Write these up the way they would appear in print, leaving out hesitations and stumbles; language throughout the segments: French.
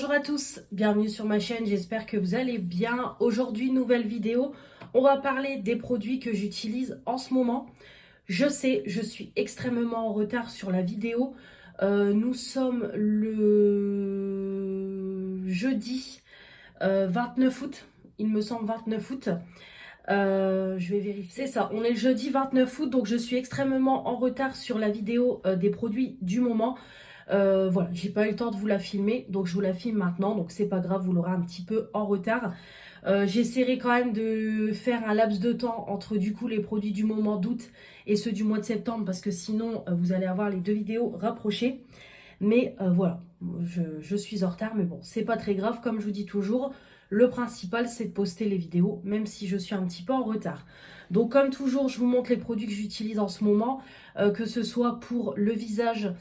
Bonjour à tous, bienvenue sur ma chaîne, j'espère que vous allez bien. Aujourd'hui, nouvelle vidéo, on va parler des produits que j'utilise en ce moment. Je sais, je suis extrêmement en retard sur la vidéo. Nous sommes le jeudi 29 août, il me semble 29 août. Je vais vérifier. C'est ça, on est le jeudi 29 août, donc je suis extrêmement en retard sur la vidéo des produits du moment. Voilà, j'ai pas eu le temps de vous la filmer, donc je vous la filme maintenant, donc c'est pas grave, vous l'aurez un petit peu en retard. J'essaierai quand même de faire un laps de temps entre du coup les produits du moment d'août et ceux du mois de septembre, parce que sinon vous allez avoir les deux vidéos rapprochées. Mais voilà, je suis en retard, mais bon, c'est pas très grave, comme je vous dis toujours, le principal c'est de poster les vidéos, même si je suis un petit peu en retard. Donc comme toujours, je vous montre les produits que j'utilise en ce moment, que ce soit pour le visage,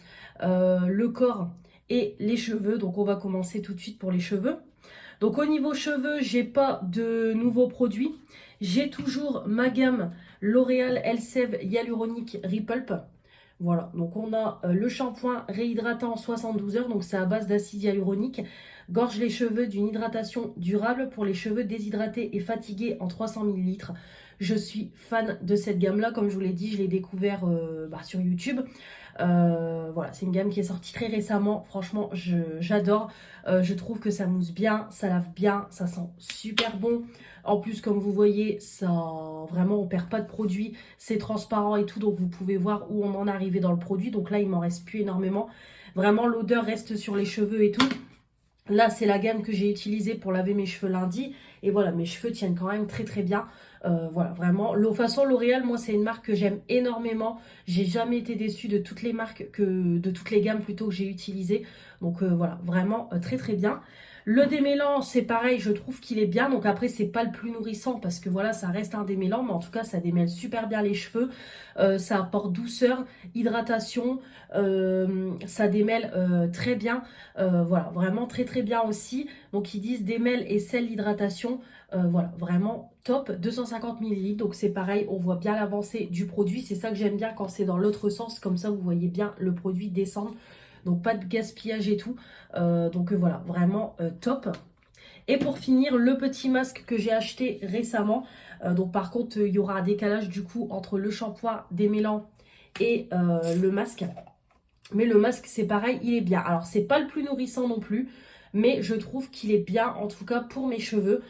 le corps et les cheveux. Donc on va commencer tout de suite pour les cheveux. Donc au niveau cheveux, j'ai pas de nouveaux produits. J'ai toujours ma gamme L'Oréal Elseve Hyaluronic Repulp. Voilà, donc on a le shampoing réhydratant 72 heures, donc c'est à base d'acide hyaluronique. Gorge les cheveux d'une hydratation durable pour les cheveux déshydratés et fatigués en 300 ml. Je suis fan de cette gamme-là, comme je vous l'ai dit, je l'ai découvert sur YouTube. Voilà, c'est une gamme qui est sortie très récemment. Franchement, j'adore. Je trouve que ça mousse bien, ça lave bien, ça sent super bon. En plus, comme vous voyez, ça vraiment on perd pas de produit. C'est transparent et tout, donc vous pouvez voir où on en est arrivé dans le produit. Donc là, il m'en reste plus énormément. Vraiment, l'odeur reste sur les cheveux et tout. Là, c'est la gamme que j'ai utilisée pour laver mes cheveux lundi. Et voilà, mes cheveux tiennent quand même très très bien. Voilà, vraiment. De toute façon, L'Oréal, moi, c'est une marque que j'aime énormément. J'ai jamais été déçue de toutes les marques, de toutes les gammes plutôt que j'ai utilisées. Donc voilà, vraiment très très bien. Le démêlant, c'est pareil, je trouve qu'il est bien. Donc après, c'est pas le plus nourrissant parce que voilà, ça reste un démêlant. Mais en tout cas, ça démêle super bien les cheveux. Ça apporte douceur, hydratation. Ça démêle très bien. Voilà, vraiment très très bien aussi. Donc ils disent démêle et sel d'hydratation. Voilà, vraiment top, 250 ml. Donc c'est pareil, on voit bien l'avancée du produit. C'est ça que j'aime bien quand c'est dans l'autre sens. Comme ça, vous voyez bien le produit descendre. Donc pas de gaspillage et tout. Voilà, vraiment top. Et pour finir, le petit masque que j'ai acheté récemment. Donc par contre, il y aura un décalage du coup entre le shampoing démêlant et le masque. Mais le masque, c'est pareil, il est bien. Alors, c'est pas le plus nourrissant non plus, mais je trouve qu'il est bien, en tout cas pour mes cheveux.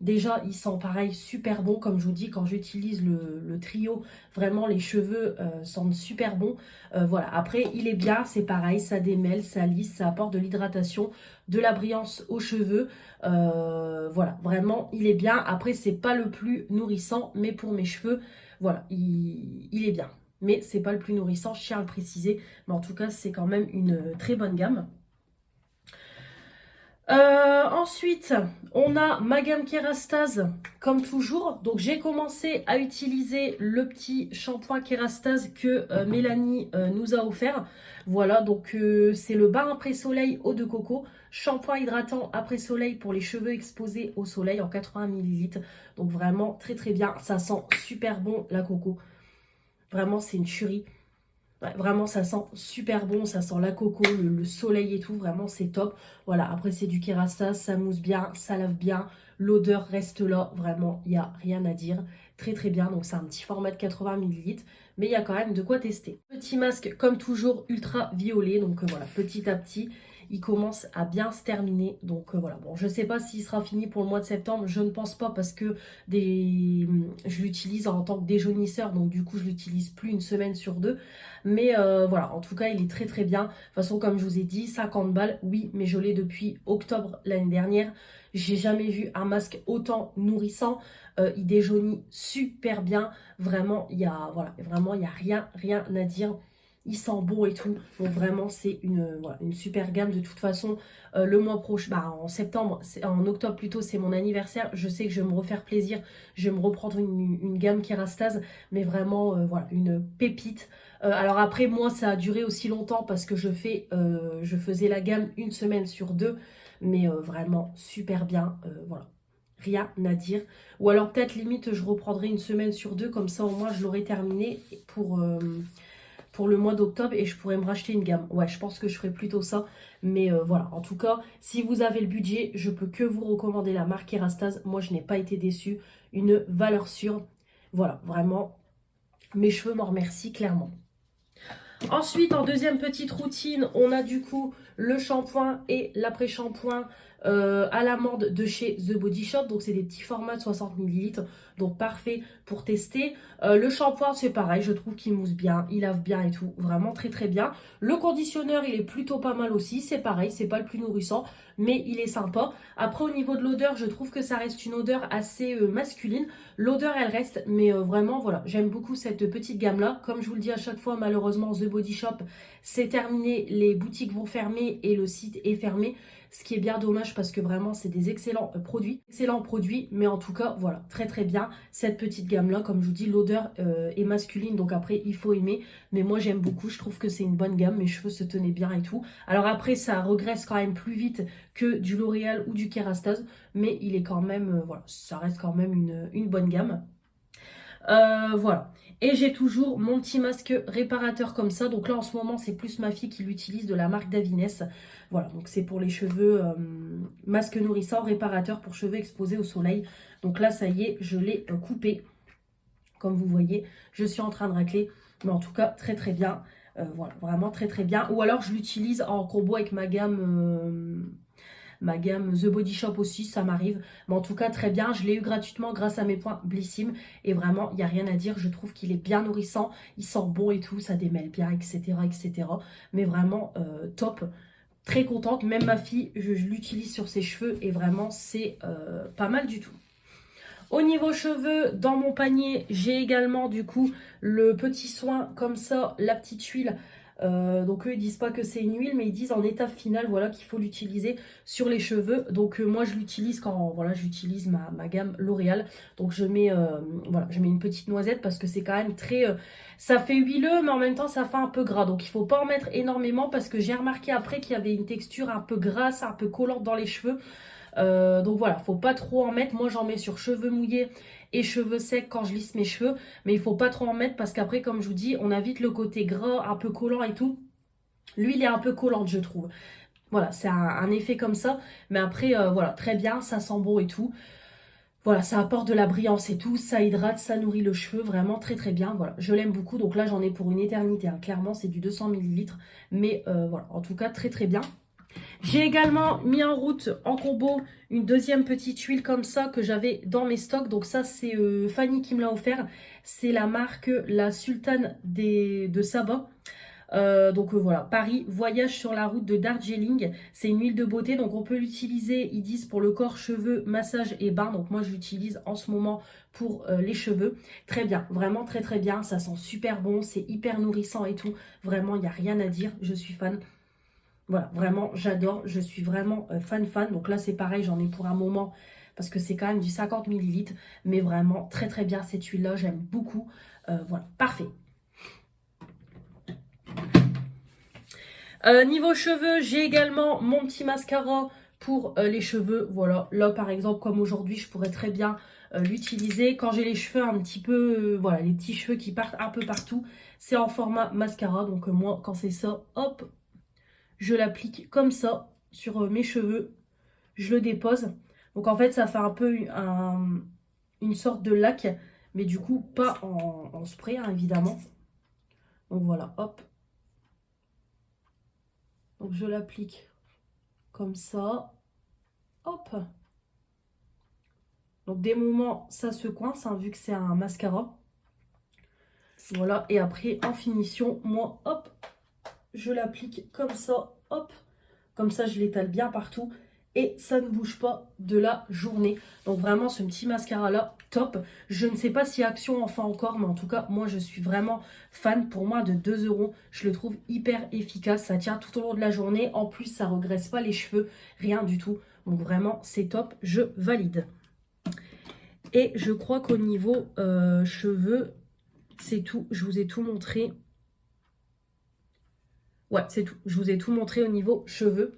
Déjà, il sent pareil super bon, comme je vous dis, quand j'utilise le trio, vraiment les cheveux sentent super bon. Voilà, après, il est bien, c'est pareil, ça démêle, ça lisse, ça apporte de l'hydratation, de la brillance aux cheveux. Voilà, vraiment, il est bien. Après, c'est pas le plus nourrissant, mais pour mes cheveux, voilà, il est bien. Mais c'est pas le plus nourrissant, je tiens à le préciser. Mais en tout cas, c'est quand même une très bonne gamme. Ensuite, on a ma gamme Kérastase, comme toujours. Donc, j'ai commencé à utiliser le petit shampoing Kérastase que Mélanie nous a offert. Voilà, donc c'est le bain après soleil eau de coco. Shampoing hydratant après soleil pour les cheveux exposés au soleil en 80 ml. Donc, vraiment très très bien. Ça sent super bon la coco. Vraiment, c'est une tuerie. Ouais, vraiment, ça sent super bon, ça sent la coco, le soleil et tout, vraiment, c'est top. Voilà, après, c'est du Kérastase, ça mousse bien, ça lave bien, l'odeur reste là, vraiment, il n'y a rien à dire. Très, très bien, donc c'est un petit format de 80 ml, mais il y a quand même de quoi tester. Petit masque, comme toujours, ultra violet, donc voilà, petit à petit, il commence à bien se terminer. Donc voilà, bon, je ne sais pas s'il sera fini pour le mois de septembre, je ne pense pas parce que je l'utilise en tant que déjaunisseur, donc du coup, je l'utilise plus une semaine sur deux. Mais voilà, en tout cas, il est très très bien. De toute façon, comme je vous ai dit, 50 balles, oui, mais je l'ai depuis octobre l'année dernière. J'ai jamais vu un masque autant nourrissant. Il déjaunit super bien. Vraiment, voilà, vraiment, il y a rien à dire. Il sent bon et tout. Donc vraiment, c'est voilà, une super gamme. De toute façon, le mois prochain, en septembre, en octobre plutôt, c'est mon anniversaire. Je sais que je vais me refaire plaisir. Je vais me reprendre une gamme Kérastase. Mais vraiment, voilà, une pépite. Alors après, moi, ça a duré aussi longtemps parce que je faisais la gamme une semaine sur deux. Mais vraiment, super bien. Voilà, rien à dire. Ou alors peut-être limite, je reprendrai une semaine sur deux. Comme ça, au moins, je l'aurai terminé pour le mois d'octobre et je pourrais me racheter une gamme. Ouais, je pense que je ferai plutôt ça. Mais voilà, en tout cas, si vous avez le budget, je peux que vous recommander la marque Kerastase. Moi, je n'ai pas été déçue. Une valeur sûre. Voilà, vraiment, mes cheveux m'en remercient clairement. Ensuite, en deuxième petite routine, on a du coup le shampoing et l'après-shampoing à l'amande de chez The Body Shop. Donc, c'est des petits formats de 60 ml. Donc, parfait pour tester. Le shampoing, c'est pareil. Je trouve qu'il mousse bien, il lave bien et tout. Vraiment très, très bien. Le conditionneur, il est plutôt pas mal aussi. C'est pareil, c'est pas le plus nourrissant, mais il est sympa. Après, au niveau de l'odeur, je trouve que ça reste une odeur assez masculine. L'odeur, elle reste, mais vraiment, voilà, j'aime beaucoup cette petite gamme-là. Comme je vous le dis à chaque fois, malheureusement, The Body Shop, c'est terminé. Les boutiques vont fermer et le site est fermé. Ce qui est bien dommage parce que vraiment, c'est des excellents produits. Excellents produits, mais en tout cas, voilà, très très bien. Cette petite gamme-là, comme je vous dis, l'odeur est masculine, donc après, il faut aimer. Mais moi, j'aime beaucoup, je trouve que c'est une bonne gamme. Mes cheveux se tenaient bien et tout. Alors après, ça regresse quand même plus vite que du L'Oréal ou du Kerastase. Mais il est quand même, voilà, ça reste quand même une bonne gamme. Voilà. Et j'ai toujours mon petit masque réparateur comme ça. Donc là, en ce moment, c'est plus ma fille qui l'utilise de la marque Davines. Voilà, donc c'est pour les cheveux, masque nourrissant, réparateur pour cheveux exposés au soleil. Donc là, ça y est, je l'ai coupé. Comme vous voyez, je suis en train de racler. Mais en tout cas, très très bien. Voilà, vraiment très très bien. Ou alors, je l'utilise en combo avec ma gamme The Body Shop aussi, ça m'arrive. Mais en tout cas, très bien. Je l'ai eu gratuitement grâce à mes points Blissim. Et vraiment, il n'y a rien à dire. Je trouve qu'il est bien nourrissant. Il sent bon et tout. Ça démêle bien, etc. etc. Mais vraiment, top. Très contente. Même ma fille, je l'utilise sur ses cheveux. Et vraiment, c'est pas mal du tout. Au niveau cheveux, dans mon panier, j'ai également du coup le petit soin comme ça, la petite huile. Donc eux ils disent pas que c'est une huile, mais ils disent en étape finale voilà qu'il faut l'utiliser sur les cheveux. Donc moi je l'utilise quand voilà j'utilise ma gamme L'Oréal. Donc je mets voilà, je mets une petite noisette parce que c'est quand même très ça fait huileux mais en même temps ça fait un peu gras. Donc il faut pas en mettre énormément parce que j'ai remarqué après qu'il y avait une texture un peu grasse, un peu collante dans les cheveux. Donc voilà, faut pas trop en mettre. Moi j'en mets sur cheveux mouillés et cheveux secs quand je lisse mes cheveux. Mais il faut pas trop en mettre parce qu'après, comme je vous dis, on a vite le côté gras, un peu collant et tout. L'huile est un peu collante, je trouve. Voilà, c'est un effet comme ça. Mais après, voilà, très bien, ça sent bon et tout. Voilà, ça apporte de la brillance et tout. Ça hydrate, ça nourrit le cheveu. Vraiment très très bien. Voilà, je l'aime beaucoup. Donc là, j'en ai pour une éternité. Hein. Clairement, c'est du 200 ml. Mais voilà, en tout cas, très très bien. J'ai également mis en route en combo une deuxième petite huile comme ça que j'avais dans mes stocks. Donc ça c'est Fanny qui me l'a offert. C'est la marque La Sultane de Saba. Donc voilà, Paris, voyage sur la route de Darjeeling. C'est une huile de beauté, donc on peut l'utiliser, ils disent, pour le corps, cheveux, massage et bain. Donc moi je l'utilise en ce moment pour les cheveux. Très bien, vraiment très très bien. Ça sent super bon, c'est hyper nourrissant et tout. Vraiment, il n'y a rien à dire, je suis fan. Voilà, vraiment, j'adore. Je suis vraiment fan. Donc là, c'est pareil, j'en ai pour un moment parce que c'est quand même du 50 ml. Mais vraiment, très très bien cette huile-là. J'aime beaucoup. Voilà, parfait. Niveau cheveux, j'ai également mon petit mascara pour les cheveux. Voilà, là par exemple, comme aujourd'hui, je pourrais très bien l'utiliser. Quand j'ai les cheveux un petit peu, voilà, les petits cheveux qui partent un peu partout, c'est en format mascara. Donc moi, quand c'est ça, hop, je l'applique comme ça sur mes cheveux. Je le dépose. Donc en fait, ça fait un peu une sorte de lac. Mais du coup, pas en spray, hein, évidemment. Donc voilà, hop. Donc je l'applique comme ça. Hop. Donc des moments, ça se coince, hein, vu que c'est un mascara. Voilà, et après, en finition, moi, hop, je l'applique comme ça, hop. Comme ça, je l'étale bien partout et ça ne bouge pas de la journée. Donc vraiment, ce petit mascara-là, top. Je ne sais pas si Action en fait encore, mais en tout cas, moi, je suis vraiment fan. Pour moi, de 2 €, je le trouve hyper efficace. Ça tient tout au long de la journée. En plus, ça ne regresse pas les cheveux, rien du tout. Donc vraiment, c'est top, je valide. Et je crois qu'au niveau cheveux, c'est tout. Je vous ai tout montré. Ouais, c'est tout. Je vous ai tout montré au niveau cheveux.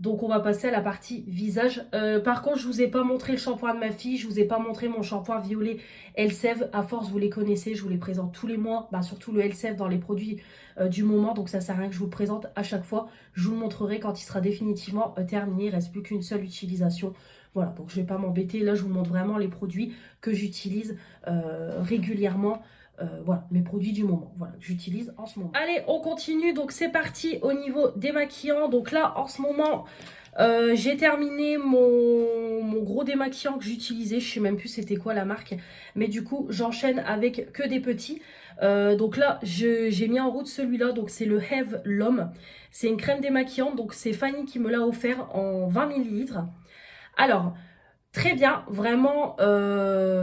Donc on va passer à la partie visage. Par contre, je vous ai pas montré le shampoing de ma fille, je vous ai pas montré mon shampoing violet Elseve. À force, vous les connaissez, je vous les présente tous les mois, bah, surtout le Elseve dans les produits du moment. Donc ça sert à rien que je vous le présente à chaque fois. Je vous le montrerai quand il sera définitivement terminé. Il ne reste plus qu'une seule utilisation. Voilà, donc je vais pas m'embêter. Là, je vous montre vraiment les produits que j'utilise régulièrement. Voilà, mes produits du moment, voilà, que j'utilise en ce moment. Allez, on continue, donc c'est parti au niveau démaquillant. Donc là, en ce moment, j'ai terminé mon gros démaquillant que j'utilisais. Je sais même plus c'était quoi la marque, mais du coup, j'enchaîne avec que des petits. Donc là, j'ai mis en route celui-là, donc c'est le Have L'Homme. C'est une crème démaquillante, donc c'est Fanny qui me l'a offert en 20 ml. Alors, très bien, vraiment,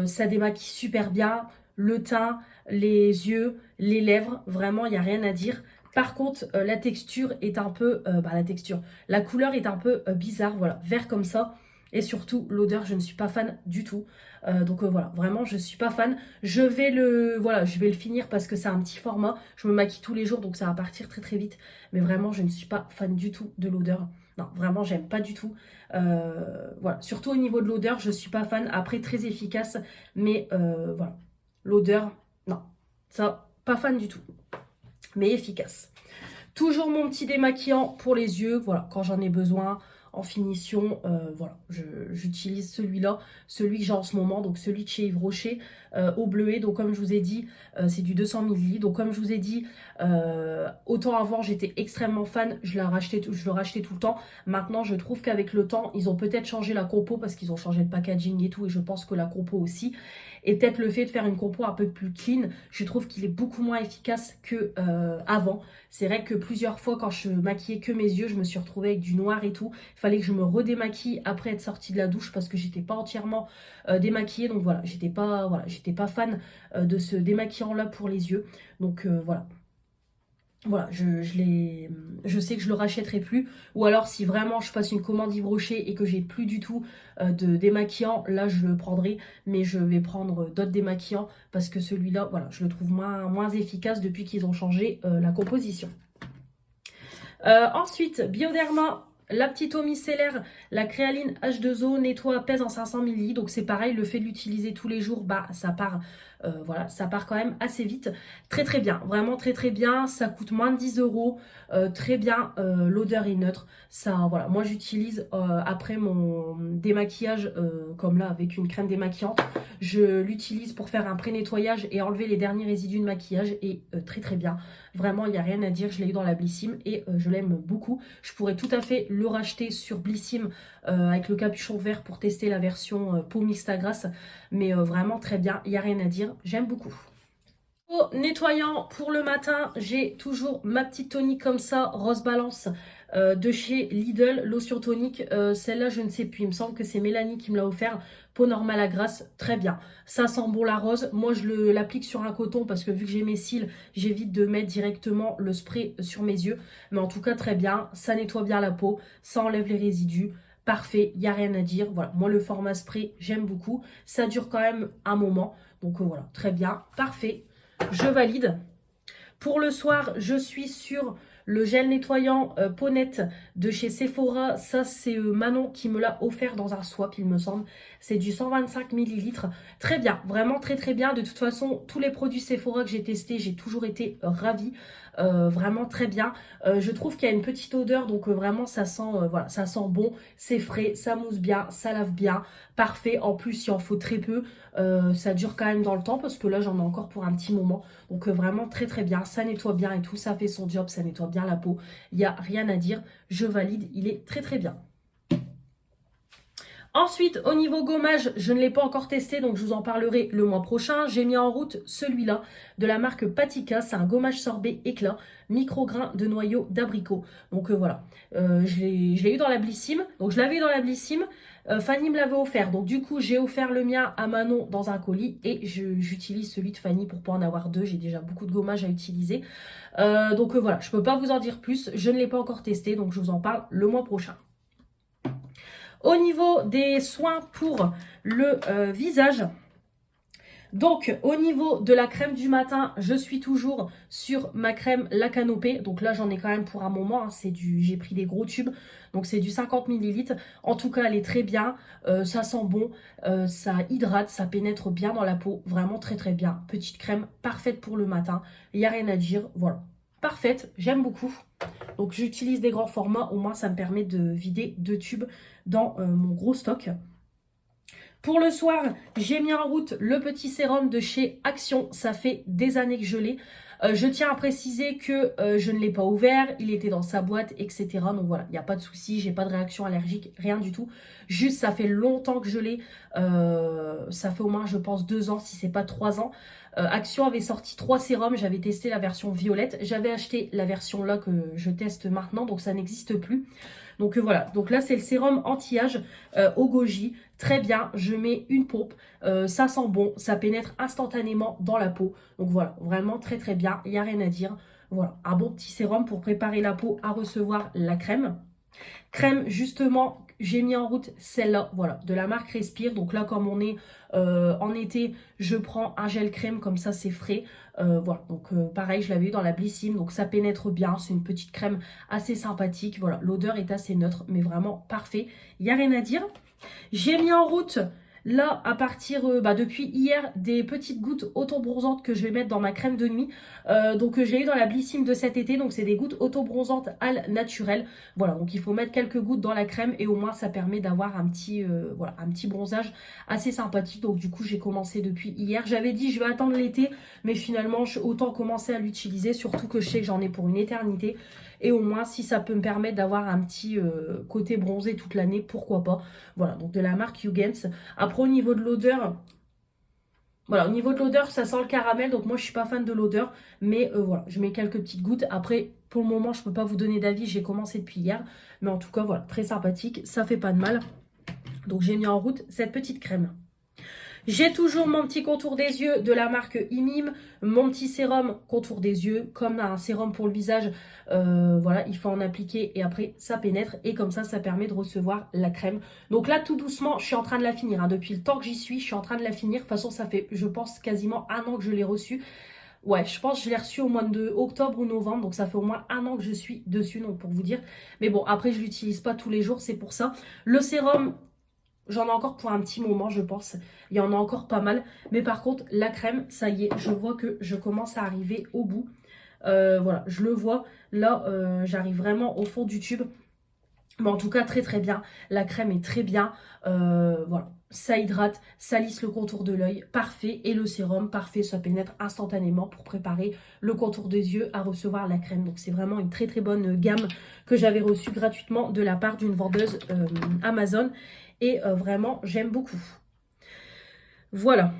ça démaquille super bien. Le teint, les yeux, les lèvres, vraiment, il n'y a rien à dire. Par contre, la texture est un peu... la couleur est un peu bizarre, voilà, vert comme ça. Et surtout, l'odeur, je ne suis pas fan du tout. Donc voilà, vraiment, je ne suis pas fan. Je vais le finir parce que c'est un petit format. Je me maquille tous les jours, donc ça va partir très très vite. Mais vraiment, je ne suis pas fan du tout de l'odeur. Non, vraiment, j'aime pas du tout. Voilà, surtout au niveau de l'odeur, je ne suis pas fan. Après, très efficace, mais voilà. L'odeur, non, ça, pas fan du tout, mais efficace. Toujours mon petit démaquillant pour les yeux, voilà, quand j'en ai besoin, en finition, voilà, j'utilise celui-là, celui que j'ai en ce moment, donc celui de chez Yves Rocher, au bleuet. Donc comme je vous ai dit, c'est du 200 ml. Donc comme je vous ai dit, autant avant j'étais extrêmement fan, je le rachetais tout le temps. Maintenant je trouve qu'avec le temps, ils ont peut-être changé la compo parce qu'ils ont changé de packaging et tout, et je pense que la compo aussi. Et peut-être le fait de faire une compo un peu plus clean, je trouve qu'il est beaucoup moins efficace que avant. C'est vrai que plusieurs fois quand je maquillais que mes yeux, je me suis retrouvée avec du noir et tout. Il fallait que je me redémaquille après être sortie de la douche parce que j'étais pas entièrement démaquillée. Donc voilà, j'étais pas fan de ce démaquillant là pour les yeux. Donc voilà. Voilà, je sais que je le rachèterai plus. Ou alors si vraiment je passe une commande Yves Rocher et que j'ai plus du tout de démaquillant, là je le prendrai. Mais je vais prendre d'autres démaquillants parce que celui-là, voilà, je le trouve moins efficace depuis qu'ils ont changé la composition. Ensuite, Bioderma, la petite eau micellaire, la créaline H2O, nettoie, pèse en 500 ml. Donc c'est pareil, le fait de l'utiliser tous les jours, bah ça part, voilà, ça part quand même assez vite. Très très bien, vraiment très très bien. Ça coûte moins de 10 €. Très bien, l'odeur est neutre. Ça, voilà, moi j'utilise après mon démaquillage, comme là avec une crème démaquillante, je l'utilise pour faire un pré-nettoyage et enlever les derniers résidus de maquillage. Et très très bien. Vraiment, il n'y a rien à dire. Je l'ai eu dans la Blissim et je l'aime beaucoup. Je pourrais tout à fait le racheter sur Blissim avec le capuchon vert pour tester la version peau mixte à grasse. Mais vraiment très bien. Il n'y a rien à dire. J'aime beaucoup. Au nettoyant pour le matin, j'ai toujours ma petite tonique comme ça, Rose Balance de chez Lidl, lotion tonique. Celle-là, je ne sais plus. Il me semble que c'est Mélanie qui me l'a offert. Peau normale à grasse, très bien. Ça sent bon la rose. Moi, je l'applique sur un coton parce que vu que j'ai mes cils, j'évite de mettre directement le spray sur mes yeux. Mais en tout cas, très bien. Ça nettoie bien la peau. Ça enlève les résidus. Parfait, il n'y a rien à dire. Voilà, moi, le format spray, j'aime beaucoup. Ça dure quand même un moment. Donc voilà, très bien. Parfait. Je valide. Pour le soir, je suis sur le gel nettoyant peau nette de chez Sephora. Ça, c'est Manon qui me l'a offert dans un swap, il me semble. C'est du 125 ml. Très bien, vraiment très très bien. De toute façon, tous les produits Sephora que j'ai testés, j'ai toujours été ravie. Vraiment très bien. Je trouve qu'il y a une petite odeur, donc vraiment ça sent, voilà, ça sent bon, c'est frais, ça mousse bien, ça lave bien, parfait. En plus, il en faut très peu, ça dure quand même dans le temps parce que là j'en ai encore pour un petit moment. Donc vraiment très très bien, ça nettoie bien et tout, ça fait son job, ça nettoie bien la peau. Il n'y a rien à dire, je valide, il est très très bien. Ensuite, au niveau gommage, je ne l'ai pas encore testé, donc je vous en parlerai le mois prochain. J'ai mis en route celui-là de la marque Patika. C'est un gommage sorbet éclat, micro-grain de noyau d'abricot. Donc voilà, je l'ai eu dans la Blissim. Donc je l'avais eu dans la Blissim. Fanny me l'avait offert. Donc du coup, j'ai offert le mien à Manon dans un colis. Et j'utilise celui de Fanny pour pas en avoir deux. J'ai déjà beaucoup de gommage à utiliser. Donc voilà, je ne peux pas vous en dire plus. Je ne l'ai pas encore testé, donc je vous en parle le mois prochain. Au niveau des soins pour le visage, Donc, au niveau de la crème du matin, je suis toujours sur ma crème La Canopée. Donc là, j'en ai quand même pour un moment. Hein. J'ai pris des gros tubes. Donc, c'est du 50 millilitres. En tout cas, elle est très bien. Ça sent bon. Ça hydrate. Ça pénètre bien dans la peau. Vraiment très, très bien. Petite crème parfaite pour le matin. Il n'y a rien à dire. Voilà. Parfaite. J'aime beaucoup. Donc, j'utilise des grands formats. Au moins, ça me permet de vider 2 tubes dans mon gros stock. Pour le soir, j'ai mis en route le petit sérum de chez Action. Ça fait des années que je l'ai. Je tiens à préciser que je ne l'ai pas ouvert. Il était dans sa boîte, etc. Donc voilà, il n'y a pas de souci. J'ai pas de réaction allergique, rien du tout. Juste, ça fait longtemps que je l'ai. Ça fait au moins, je pense, 2 ans, si c'est pas 3 ans. Action avait sorti 3 sérums. J'avais testé la version violette. J'avais acheté la version là que je teste maintenant. Donc ça n'existe plus. Donc voilà, donc là c'est le sérum anti-âge au goji, très bien, je mets une pompe, ça sent bon, ça pénètre instantanément dans la peau, donc voilà, vraiment très très bien, il n'y a rien à dire, voilà, un bon petit sérum pour préparer la peau à recevoir la crème. Crème, justement, j'ai mis en route celle-là, voilà, de la marque Respire. Donc là, comme on est en été, je prends un gel crème, comme ça c'est frais. Voilà, donc pareil, je l'avais eu dans la Blissim, donc ça pénètre bien. C'est une petite crème assez sympathique. Voilà, l'odeur est assez neutre, mais vraiment parfait. Il n'y a rien à dire. J'ai mis en route... Là, à partir, depuis hier, des petites gouttes auto-bronzantes que je vais mettre dans ma crème de nuit. Donc, j'ai eu dans la Blissim de cet été. Donc, c'est des gouttes auto-bronzantes al naturel. Voilà, donc il faut mettre quelques gouttes dans la crème et au moins, ça permet d'avoir un petit bronzage assez sympathique. Donc, du coup, j'ai commencé depuis hier. J'avais dit, je vais attendre l'été, mais finalement, autant commencer à l'utiliser. Surtout que je sais que j'en ai pour une éternité. Et au moins, si ça peut me permettre d'avoir un petit côté bronzé toute l'année, pourquoi pas. Voilà, donc de la marque Hugens. Après, au niveau de l'odeur, voilà, au niveau de l'odeur, ça sent le caramel. Donc moi, je suis pas fan de l'odeur. Mais voilà, je mets quelques petites gouttes. Après, pour le moment, je peux pas vous donner d'avis. J'ai commencé depuis hier. Mais en tout cas, voilà, très sympathique. Ça fait pas de mal. Donc j'ai mis en route cette petite crème. J'ai toujours mon petit contour des yeux de la marque Imim, mon petit sérum contour des yeux, comme un sérum pour le visage, voilà, il faut en appliquer et après ça pénètre et comme ça permet de recevoir la crème. Donc là tout doucement, je suis en train de la finir, hein. Depuis le temps que j'y suis, je suis en train de la finir. De toute façon ça fait, je pense, quasiment 1 an que je l'ai reçue. Ouais, je pense que je l'ai reçu au mois de octobre ou novembre, donc ça fait au moins 1 an que je suis dessus, donc pour vous dire. Mais bon, après je l'utilise pas tous les jours, c'est pour ça. Le sérum... J'en ai encore pour un petit moment, je pense. Il y en a encore pas mal. Mais par contre, la crème, ça y est, je vois que je commence à arriver au bout. Voilà, je le vois. Là, j'arrive vraiment au fond du tube. Mais en tout cas, très très bien. La crème est très bien. Voilà, ça hydrate, ça lisse le contour de l'œil. Parfait. Et le sérum, parfait. Ça pénètre instantanément pour préparer le contour des yeux à recevoir la crème. Donc c'est vraiment une très très bonne gamme que j'avais reçue gratuitement de la part d'une vendeuse Amazon. Et vraiment, j'aime beaucoup. Voilà.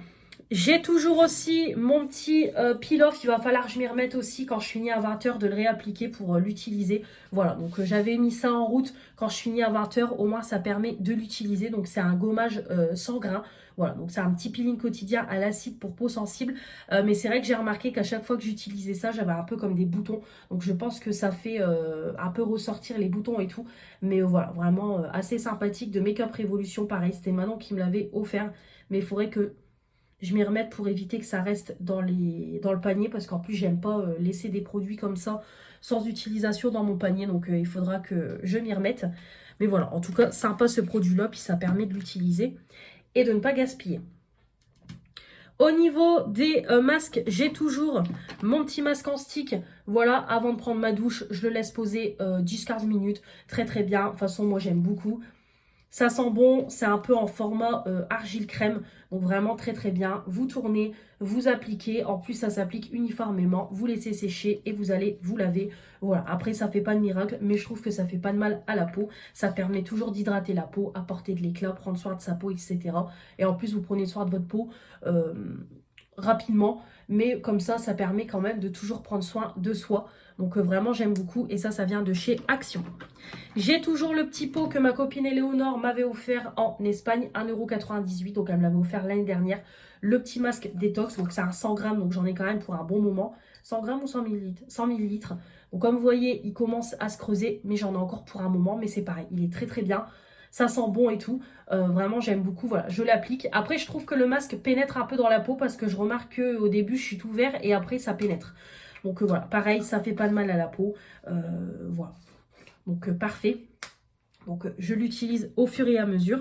J'ai toujours aussi mon petit peel-off. Il va falloir que je m'y remette aussi quand je finis à 20 h de le réappliquer pour l'utiliser. Voilà, donc j'avais mis ça en route quand je finis à 20 h. Au moins, ça permet de l'utiliser. Donc, c'est un gommage sans grain. Voilà, donc c'est un petit peeling quotidien à l'acide pour peau sensible. Mais c'est vrai que j'ai remarqué qu'à chaque fois que j'utilisais ça, j'avais un peu comme des boutons. Donc, je pense que ça fait un peu ressortir les boutons et tout. Mais voilà, vraiment assez sympathique de Make Up Révolution. Pareil, c'était Manon qui me l'avait offert. Mais il faudrait que je m'y remette pour éviter que ça reste dans le panier. Parce qu'en plus, j'aime pas laisser des produits comme ça sans utilisation dans mon panier. Donc, il faudra que je m'y remette. Mais voilà, en tout cas, sympa ce produit-là. Puis ça permet de l'utiliser et de ne pas gaspiller. Au niveau des masques, j'ai toujours mon petit masque en stick. Voilà, avant de prendre ma douche, je le laisse poser 10-15 minutes. Très très bien. De toute façon, moi j'aime beaucoup. Ça sent bon, c'est un peu en format argile crème, donc vraiment très très bien. Vous tournez, vous appliquez, en plus ça s'applique uniformément, vous laissez sécher et vous allez vous laver. Voilà, après ça fait pas de miracle, mais je trouve que ça fait pas de mal à la peau. Ça permet toujours d'hydrater la peau, apporter de l'éclat, prendre soin de sa peau, etc. Et en plus vous prenez soin de votre peau rapidement, mais comme ça permet quand même de toujours prendre soin de soi. Donc vraiment j'aime beaucoup et ça vient de chez Action. J'ai toujours le petit pot que ma copine Éléonore m'avait offert en Espagne, 1,98 €, donc elle me l'avait offert l'année dernière. Le petit masque détox, donc c'est un 100 grammes, donc j'en ai quand même pour un bon moment. 100 grammes ou 100 millilitres 100 millilitres. Donc comme vous voyez, il commence à se creuser, mais j'en ai encore pour un moment, mais c'est pareil, il est très très bien. ça sent bon et tout. Vraiment, j'aime beaucoup, voilà, je l'applique. Après, je trouve que le masque pénètre un peu dans la peau parce que je remarque qu'au début, je suis tout vert et après, ça pénètre. Donc voilà, pareil, ça fait pas de mal à la peau. Voilà, donc parfait. Donc je l'utilise au fur et à mesure.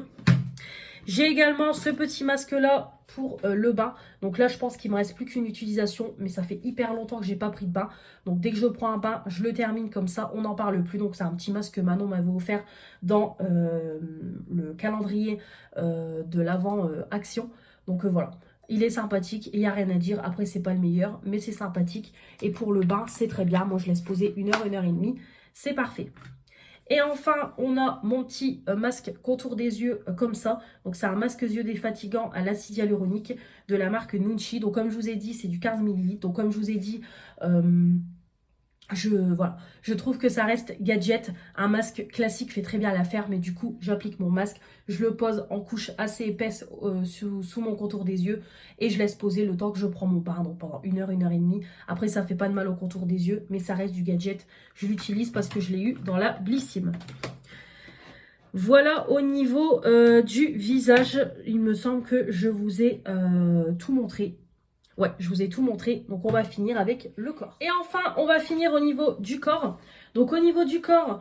J'ai également ce petit masque là pour le bain. Donc là je pense qu'il me reste plus qu'une utilisation, mais ça fait hyper longtemps que j'ai pas pris de bain. Donc dès que je prends un bain, je le termine comme ça, on n'en parle plus. Donc c'est un petit masque que Manon m'avait offert dans le calendrier de l'avant Action. Donc voilà. Il est sympathique, il n'y a rien à dire. Après, c'est pas le meilleur, mais c'est sympathique. Et pour le bain, c'est très bien. Moi, je laisse poser 1 heure et demie. C'est parfait. Et enfin, on a mon petit masque contour des yeux comme ça. Donc, c'est un masque yeux défatigant à l'acide hyaluronique de la marque Nunchi. Donc, comme je vous ai dit, c'est du 15 ml. Donc, comme je vous ai dit, voilà, je trouve que ça reste gadget. Un masque classique fait très bien l'affaire, mais du coup, j'applique mon masque. Je le pose en couche assez épaisse sous mon contour des yeux et je laisse poser le temps que je prends mon bain, donc pendant 1 heure et demie. Après, ça fait pas de mal au contour des yeux, mais ça reste du gadget. Je l'utilise parce que je l'ai eu dans la Blissim. Voilà au niveau du visage. Il me semble que je vous ai tout montré. Ouais, je vous ai tout montré. Donc, on va finir avec le corps. Et enfin, on va finir au niveau du corps. Donc, au niveau du corps,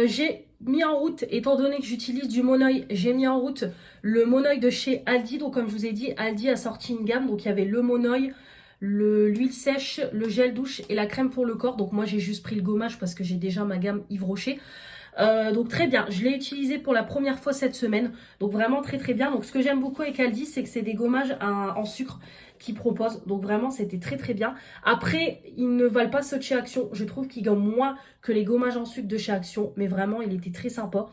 j'ai mis en route, étant donné que j'utilise du Monoi, j'ai mis en route le Monoi de chez Aldi. Donc, comme je vous ai dit, Aldi a sorti une gamme. Donc, il y avait le Monoi, l'huile sèche, le gel douche et la crème pour le corps. Donc, moi, j'ai juste pris le gommage parce que j'ai déjà ma gamme Yves Rocher. Donc très bien, je l'ai utilisé pour la première fois cette semaine, donc vraiment très très bien. Donc ce que j'aime beaucoup avec Aldi, c'est que c'est des gommages en sucre qu'ils proposent, donc vraiment c'était très très bien. Après, ils ne valent pas ceux de chez Action, je trouve qu'ils gagnent moins que les gommages en sucre de chez Action, mais vraiment il était très sympa.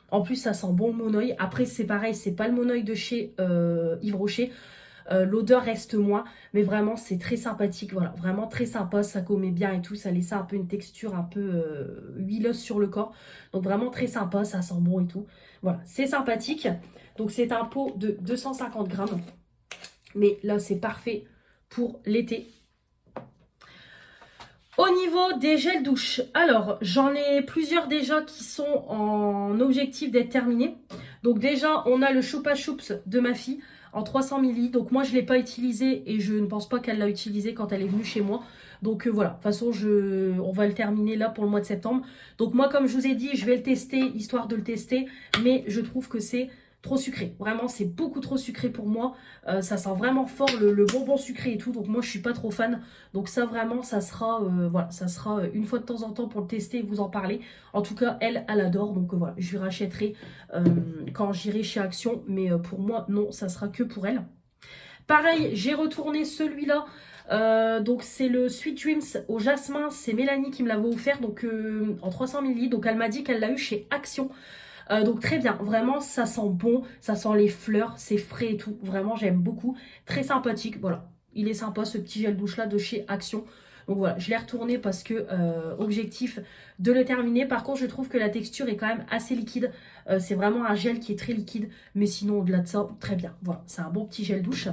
En plus ça sent bon le Monoi. Après c'est pareil, c'est pas le Monoi de chez Yves Rocher. L'odeur reste moins, mais vraiment c'est très sympathique, voilà, vraiment très sympa, ça gommait bien et tout, ça laissait un peu une texture un peu huileuse sur le corps, donc vraiment très sympa, ça sent bon et tout, voilà, c'est sympathique. Donc c'est un pot de 250 grammes, mais là c'est parfait pour l'été. Au niveau des gels douche, alors j'en ai plusieurs déjà qui sont en objectif d'être terminés. Donc déjà on a le Choupa Choups de ma fille en 300 ml. Donc moi je ne l'ai pas utilisé et je ne pense pas qu'elle l'a utilisé quand elle est venue chez moi. Donc voilà, de toute façon on va le terminer là pour le mois de septembre. Donc moi comme je vous ai dit, je vais le tester histoire de le tester. Mais je trouve que c'est trop sucré. Vraiment c'est beaucoup trop sucré pour moi. Ça sent vraiment fort le bonbon sucré et tout. Donc moi je suis pas trop fan. Donc ça vraiment ça sera voilà, ça sera une fois de temps en temps pour le tester et vous en parler. En tout cas elle adore. Donc voilà, je lui rachèterai quand j'irai chez Action. Mais pour moi non, ça sera que pour elle. Pareil, j'ai retourné celui-là. Donc c'est le Sweet Dreams au jasmin. C'est Mélanie qui me l'avait offert donc en 300 ml. Donc elle m'a dit qu'elle l'a eu chez Action. Donc très bien, vraiment ça sent bon, ça sent les fleurs, c'est frais et tout, vraiment j'aime beaucoup, très sympathique, voilà, il est sympa ce petit gel douche là de chez Action. Donc voilà, je l'ai retourné parce que objectif de le terminer. Par contre je trouve que la texture est quand même assez liquide, c'est vraiment un gel qui est très liquide, mais sinon au-delà de ça, très bien, voilà, c'est un bon petit gel douche.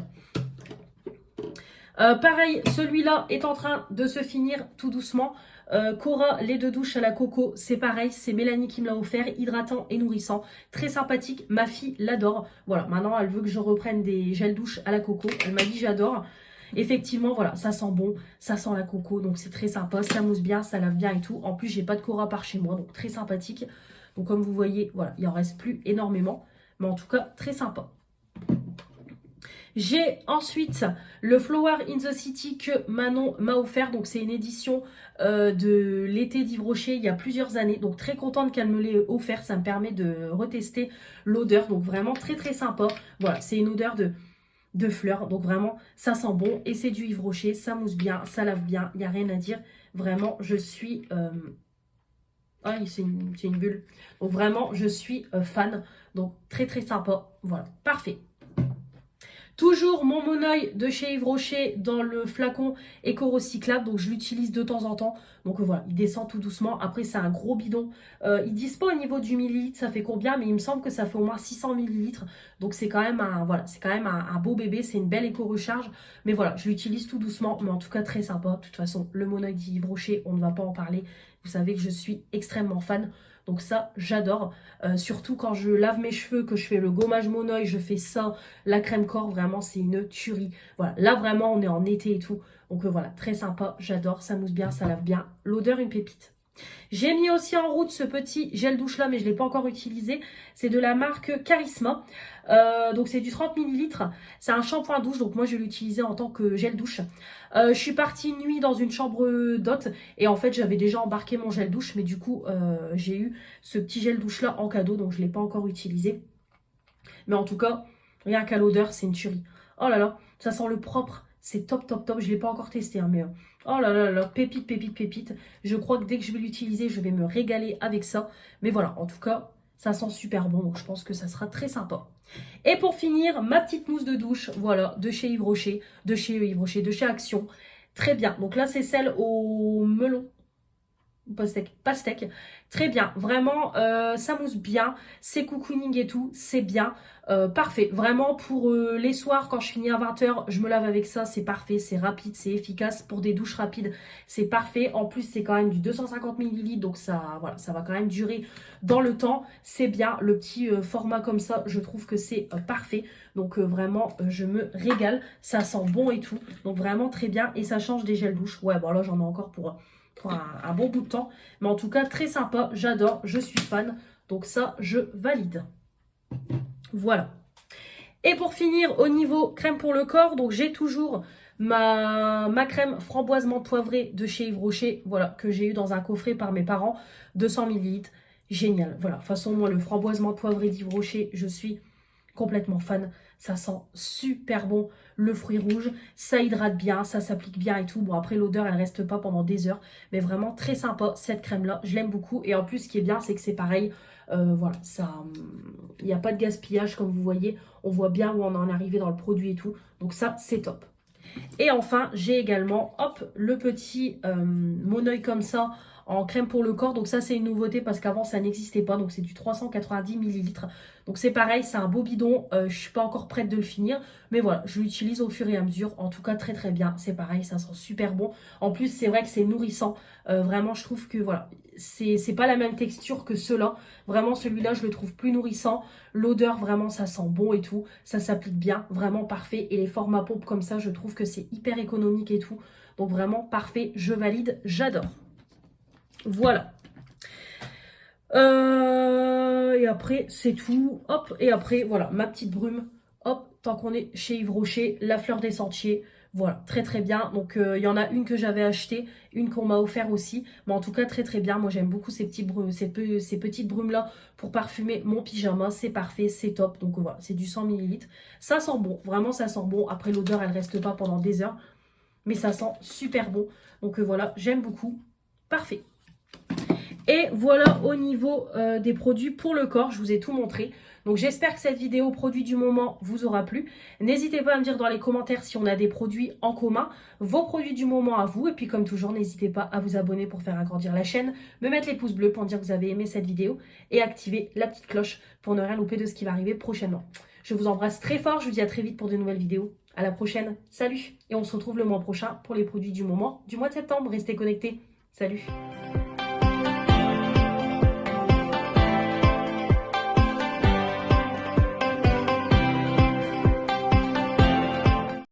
Pareil, celui-là est en train de se finir tout doucement. Cora, lait de douche à la coco, c'est pareil, c'est Mélanie qui me l'a offert, hydratant et nourrissant, très sympathique, ma fille l'adore. Voilà, maintenant elle veut que je reprenne des gels douche à la coco, elle m'a dit j'adore. Effectivement, voilà, ça sent bon, ça sent la coco, donc c'est très sympa, ça mousse bien, ça lave bien et tout. En plus, j'ai pas de Cora par chez moi, donc très sympathique. Donc comme vous voyez, voilà, il en reste plus énormément, mais en tout cas, très sympa. J'ai ensuite le Flower in the City que Manon m'a offert. Donc c'est une édition de l'été d'Yves Rocher il y a plusieurs années. Donc très contente qu'elle me l'ait offert. Ça me permet de retester l'odeur. Donc vraiment très très sympa. Voilà, c'est une odeur de fleurs. Donc vraiment ça sent bon. Et c'est du Yves Rocher. Ça mousse bien, ça lave bien. Il n'y a rien à dire. Vraiment je suis... Ah, c'est une bulle. Donc vraiment je suis fan. Donc très très sympa. Voilà, parfait. Toujours mon Monoi de chez Yves Rocher dans le flacon éco-recyclable. Donc je l'utilise de temps en temps. Donc voilà, il descend tout doucement. Après c'est un gros bidon. Ils disent pas au niveau du millilitre ça fait combien. Mais il me semble que ça fait au moins 600 millilitres. Donc c'est quand même voilà, c'est quand même un beau bébé. C'est une belle éco-recharge. Mais voilà, je l'utilise tout doucement. Mais en tout cas très sympa. De toute façon, le Monoi d'Yves Rocher, on ne va pas en parler. Vous savez que je suis extrêmement fan. Donc ça, j'adore. Surtout quand je lave mes cheveux, que je fais le gommage mon oeil, je fais ça, la crème corps, vraiment, c'est une tuerie. Voilà, là, vraiment, on est en été et tout. Donc voilà, très sympa, j'adore, ça mousse bien, ça lave bien. L'odeur, une pépite. J'ai mis aussi en route ce petit gel douche là, mais je ne l'ai pas encore utilisé. C'est de la marque Charisma. Donc c'est du 30 ml. C'est un shampoing douche, donc moi je vais l'utiliser en tant que gel douche. Je suis partie une nuit dans une chambre d'hôte et en fait j'avais déjà embarqué mon gel douche, mais du coup j'ai eu ce petit gel douche là en cadeau, donc je ne l'ai pas encore utilisé. Mais en tout cas, rien qu'à l'odeur, c'est une tuerie. Oh là là, ça sent le propre. C'est top, top, top. Je ne l'ai pas encore testé, hein, mais oh là là là, pépite, pépite, pépite. Je crois que dès que je vais l'utiliser, je vais me régaler avec ça. Mais voilà, en tout cas, ça sent super bon. Donc, je pense que ça sera très sympa. Et pour finir, ma petite mousse de douche, voilà, de chez Yves Rocher, de chez Action. Très bien. Donc là, c'est celle au melon. Pastèque, très bien, vraiment ça mousse bien, c'est cocooning et tout, c'est bien, parfait, vraiment pour les soirs quand je finis à 20h, je me lave avec ça, c'est parfait, c'est rapide, c'est efficace, pour des douches rapides, c'est parfait, en plus c'est quand même du 250 ml, donc ça, voilà, ça va quand même durer dans le temps, c'est bien, le petit format comme ça, je trouve que c'est parfait, donc vraiment je me régale, ça sent bon et tout, donc vraiment très bien, et ça change des gels douche, ouais bon là j'en ai encore pour un bon bout de temps. Mais en tout cas, très sympa. J'adore. Je suis fan. Donc ça, je valide. Voilà. Et pour finir, au niveau crème pour le corps, donc j'ai toujours ma crème framboise menthe poivrée de chez Yves Rocher. Voilà, que j'ai eu dans un coffret par mes parents. 200 ml. Génial. Voilà. De toute façon, moi, le framboise menthe poivrée d'Yves Rocher, je suis complètement fan. Ça sent super bon, le fruit rouge, ça hydrate bien, ça s'applique bien et tout. Bon, après, l'odeur, elle reste pas pendant des heures, mais vraiment très sympa, cette crème-là. Je l'aime beaucoup. Et en plus, ce qui est bien, c'est que c'est pareil. Voilà, ça, il n'y a pas de gaspillage, comme vous voyez. On voit bien où on en est arrivé dans le produit et tout. Donc ça, c'est top. Et enfin, j'ai également, hop, le petit mon oeil comme ça, en crème pour le corps. Donc ça, c'est une nouveauté parce qu'avant, ça n'existait pas. Donc c'est du 390 ml. Donc c'est pareil, c'est un beau bidon. Je ne suis pas encore prête de le finir. Mais voilà, je l'utilise au fur et à mesure. En tout cas, très très bien. C'est pareil, ça sent super bon. En plus, c'est vrai que c'est nourrissant. Vraiment, je trouve que voilà, c'est pas la même texture que ceux-là. Vraiment, celui-là, je le trouve plus nourrissant. L'odeur, vraiment, ça sent bon et tout. Ça s'applique bien, vraiment parfait. Et les formats pompe comme ça, je trouve que c'est hyper économique et tout. Donc vraiment parfait, je valide, j'adore. Voilà. Et après, c'est tout. Hop, et après, voilà, ma petite brume. Hop, tant qu'on est chez Yves Rocher, la fleur des sentiers. Voilà, très très bien. Donc, il y en a une que j'avais achetée, une qu'on m'a offert aussi. Mais en tout cas, très très bien. Moi, j'aime beaucoup ces petites brumes, ces petites brumes-là pour parfumer mon pyjama. C'est parfait, c'est top. Donc, voilà, c'est du 100 ml. Ça sent bon, vraiment, ça sent bon. Après, l'odeur, elle reste pas pendant des heures. Mais ça sent super bon. Donc, voilà, j'aime beaucoup. Parfait. Et voilà au niveau des produits pour le corps, je vous ai tout montré. Donc j'espère que cette vidéo produit du moment vous aura plu. N'hésitez pas à me dire dans les commentaires si on a des produits en commun, vos produits du moment à vous. Et puis comme toujours, n'hésitez pas à vous abonner pour faire agrandir la chaîne, me mettre les pouces bleus pour dire que vous avez aimé cette vidéo et activer la petite cloche pour ne rien louper de ce qui va arriver prochainement. Je vous embrasse très fort, je vous dis à très vite pour de nouvelles vidéos. À la prochaine, salut! Et on se retrouve le mois prochain pour les produits du moment du mois de septembre. Restez connectés, salut!